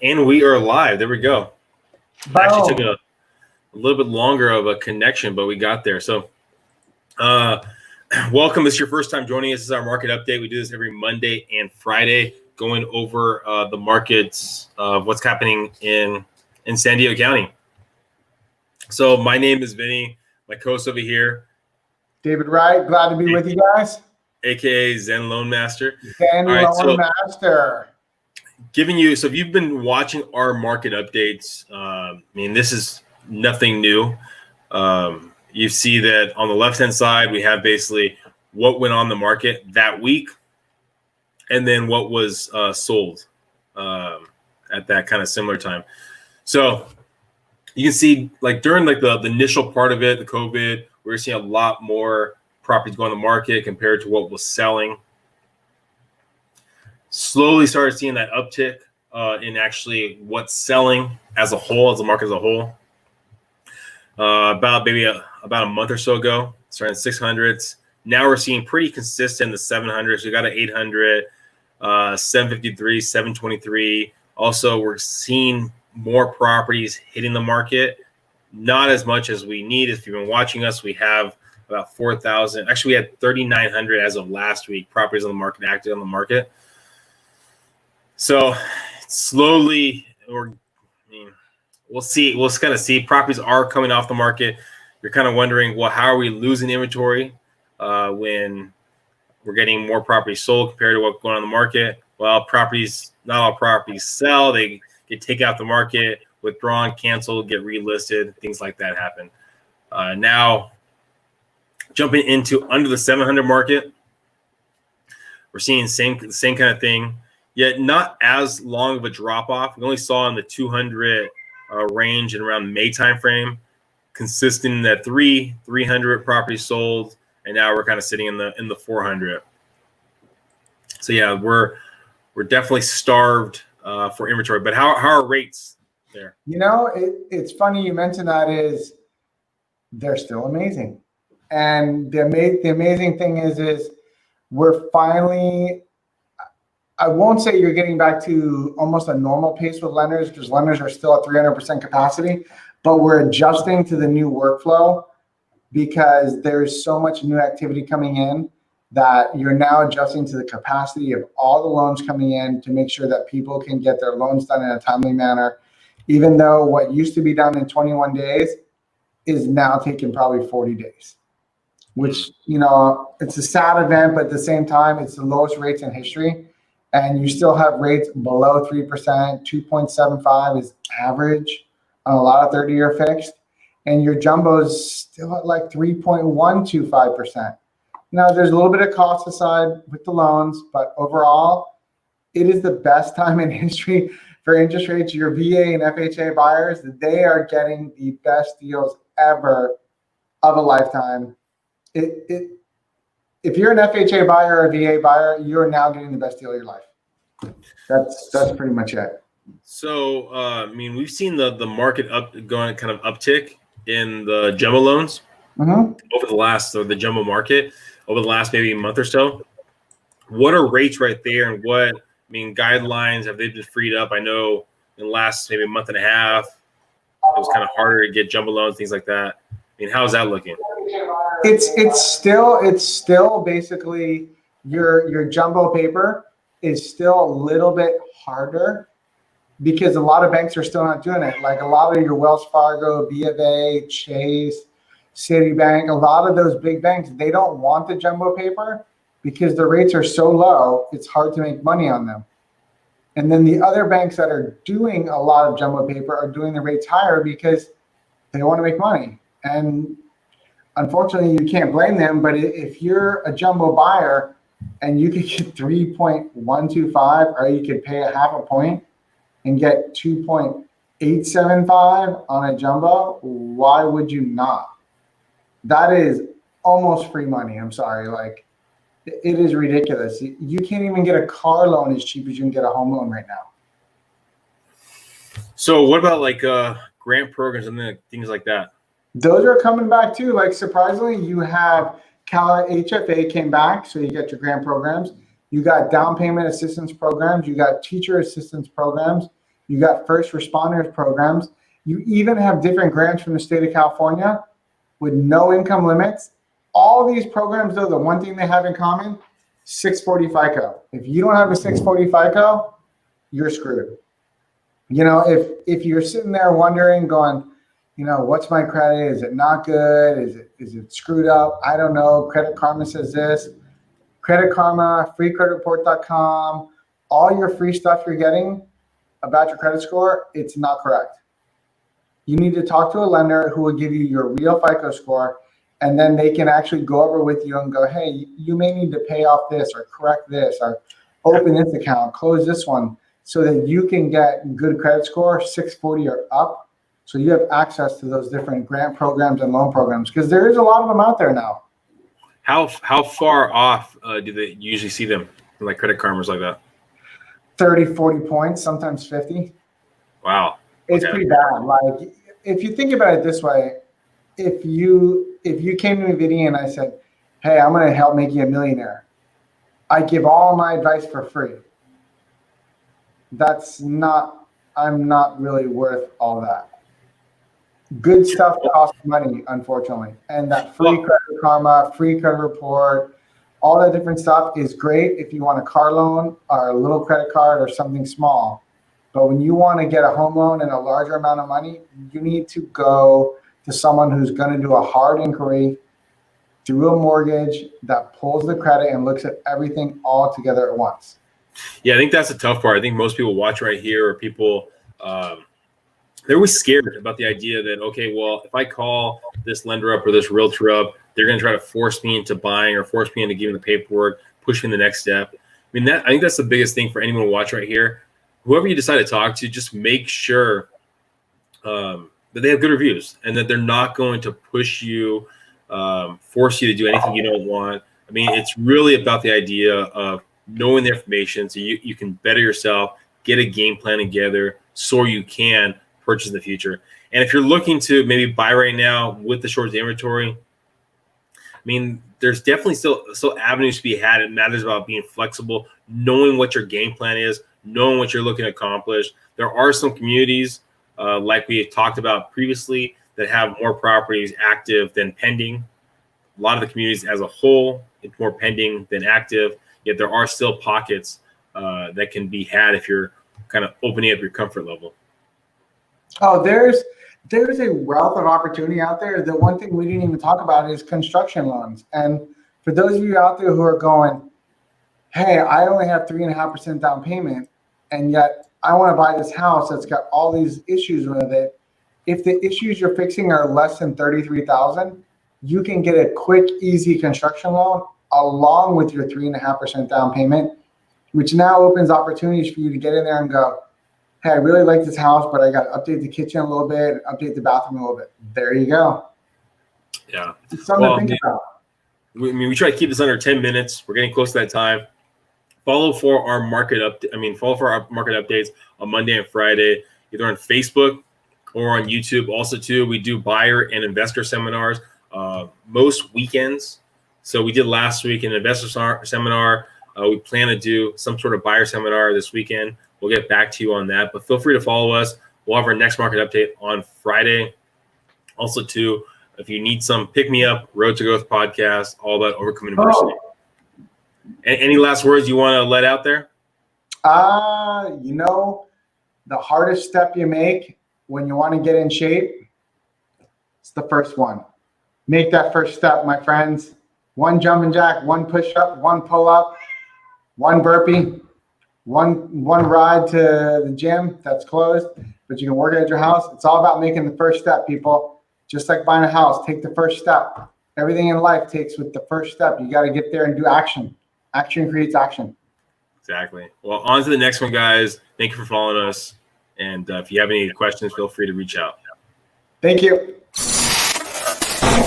And we are live. There we go. Actually took Boom. a little bit longer of a connection, but we got there. So welcome. This is your first time joining us. This is our market update. We do this every Monday and Friday, going over the markets of what's happening in San Diego County. So my name is Vinnie, my co-host over here. David Wright, glad to be with you guys. AKA Zen Loan Master. Zen Loan Master. Giving you, so if you've been watching our market updates, this is nothing new. You see that on the left-hand side, we have basically what went on the market that week, and then what was sold at that kind of similar time. So you can see, like during like the initial part of it, the COVID, we were seeing a lot more properties go on the market compared to what was selling. Slowly started seeing that uptick in actually what's selling as a whole, as the market as a whole. About a month or so ago, starting in 600s. Now we're seeing pretty consistent in the 700s. We got an 800, 753, 723. Also, we're seeing more properties hitting the market. Not as much as we need. If you've been watching us, we have about 4,000. Actually, we had 3,900 as of last week properties on the market, active on the market. So slowly, we'll see. We'll kind of see. Properties are coming off the market. You're kind of wondering, well, how are we losing inventory when we're getting more properties sold compared to what's going on in the market? Well, not all properties sell. They get taken out the market, withdrawn, canceled, get relisted. Things like that happen. Now, jumping into under the 700 market, we're seeing the same kind of thing. Yet not as long of a drop off. We only saw in the 200 range and around the May timeframe, consistent in that 300 properties sold, and now we're kind of sitting in the 400. So yeah, we're definitely starved for inventory. But how are rates there? You know, it's funny you mentioned that. Is they're still amazing, and the amazing thing is we're finally. I won't say you're getting back to almost a normal pace with lenders, because lenders are still at 300% capacity, but we're adjusting to the new workflow because there's so much new activity coming in that you're now adjusting to the capacity of all the loans coming in to make sure that people can get their loans done in a timely manner, even though what used to be done in 21 days is now taking probably 40 days, which, you know, it's a sad event, but at the same time, it's the lowest rates in history. And you still have rates below 3%, 2.75 is average on a lot of 30-year fixed. And your jumbo's still at like 3.125%. Now, there's a little bit of cost aside with the loans, but overall, it is the best time in history for interest rates. Your VA and FHA buyers, they are getting the best deals ever of a lifetime. If you're an FHA buyer or a VA buyer, you're now getting the best deal of your life. That's pretty much it. So, we've seen the market going kind of uptick in the jumbo loans over the jumbo market over the last maybe month or so. What are rates right there, and guidelines, have they been freed up? I know in the last maybe month and a half, it was kind of harder to get jumbo loans, things like that. How's that looking? It's still basically your jumbo paper is still a little bit harder because a lot of banks are still not doing it. Like a lot of your Wells Fargo, B of A, Chase, Citibank, a lot of those big banks, they don't want the jumbo paper because the rates are so low, it's hard to make money on them. And then the other banks that are doing a lot of jumbo paper are doing the rates higher because they want to make money. And unfortunately, you can't blame them, but if you're a jumbo buyer and you could get 3.125, or you could pay a half a point and get 2.875 on a jumbo, why would you not? That is almost free money. I'm sorry. Like, it is ridiculous. You can't even get a car loan as cheap as you can get a home loan right now. So what about like grant programs and things like that? Those are coming back too. Like, surprisingly, you have Cal HFA came back, so you get your grant programs. You got down payment assistance programs. You got teacher assistance programs. You got first responders programs. You even have different grants from the state of California with no income limits. All these programs, though, the one thing they have in common, 640 FICO. If you don't have a 640 FICO, you're screwed. You know, if you're sitting there wondering, going, you know, what's my credit? Is it not good? Is it screwed up? I don't know. Credit Karma says this. Credit Karma, freecreditreport.com, all your free stuff you're getting about your credit score, it's not correct. You need to talk to a lender who will give you your real FICO score, and then they can actually go over with you and go, hey, you may need to pay off this or correct this or open this account, close this one, so that you can get good credit score, 640 or up, so you have access to those different grant programs and loan programs, because there is a lot of them out there now. How far off do they usually see them, like Credit Karmas like that? 30, 40 points, sometimes 50. Wow. It's pretty bad. Like, if you think about it this way, if you came to me, Vinnie, and I said, hey, I'm going to help make you a millionaire, I give all my advice for free. I'm not really worth all that. Good stuff costs money, unfortunately. And that free Credit Karma, free credit report, all that different stuff is great if you want a car loan or a little credit card or something small. But when you want to get a home loan and a larger amount of money, you need to go to someone who's going to do a hard inquiry, do a mortgage that pulls the credit and looks at everything all together at once. Yeah, I think that's the tough part. I think most people watch right here or people, they're always scared about the idea that, okay, well, if I call this lender up or this realtor up, they're going to try to force me into buying or force me into giving the paperwork, push me in the next step. I mean, I think that's the biggest thing for anyone to watch right here. Whoever you decide to talk to, just make sure that they have good reviews and that they're not going to push you, force you to do anything you don't want. I mean, it's really about the idea of knowing the information so you can better yourself, get a game plan together so you can purchase in the future. And if you're looking to maybe buy right now with the shortage inventory, I mean, there's definitely still avenues to be had. It matters about being flexible, knowing what your game plan is, knowing what you're looking to accomplish. There are some communities, like we had talked about previously, that have more properties active than pending. A lot of the communities as a whole, it's more pending than active, yet there are still pockets that can be had if you're kind of opening up your comfort level. Oh, there's a wealth of opportunity out there. The one thing we didn't even talk about is construction loans. And for those of you out there who are going, hey, I only have 3.5% down payment, and yet I want to buy this house that's got all these issues with it. If the issues you're fixing are less than $33,000, you can get a quick, easy construction loan along with your 3.5% down payment, which now opens opportunities for you to get in there and go, hey, I really like this house, but I got to update the kitchen a little bit, update the bathroom a little bit. There you go. Yeah. It's something to think about. We try to keep this under 10 minutes. We're getting close to that time. Follow for our market updates on Monday and Friday, either on Facebook or on YouTube. Also, too, we do buyer and investor seminars most weekends. So we did last week an investor seminar. We plan to do some sort of buyer seminar this weekend. We'll get back to you on that, but feel free to follow us. We'll have our next market update on Friday. Also, too, if you need some pick-me-up, Road to Growth podcast, all about overcoming adversity. Any last words you want to let out there? You know, the hardest step you make when you want to get in shape, it's the first one. Make that first step, my friends. One jumping jack, one push-up, one pull-up, one burpee, one ride to the gym that's closed, but you can work it at your house. It's all about making the first step, people. Just like buying a house, take the first step. Everything in life takes with the first step. You got to get there and do action. Action creates action. Exactly. Well, on to the next one, guys. Thank you for following us. And if you have any questions, feel free to reach out. Thank you.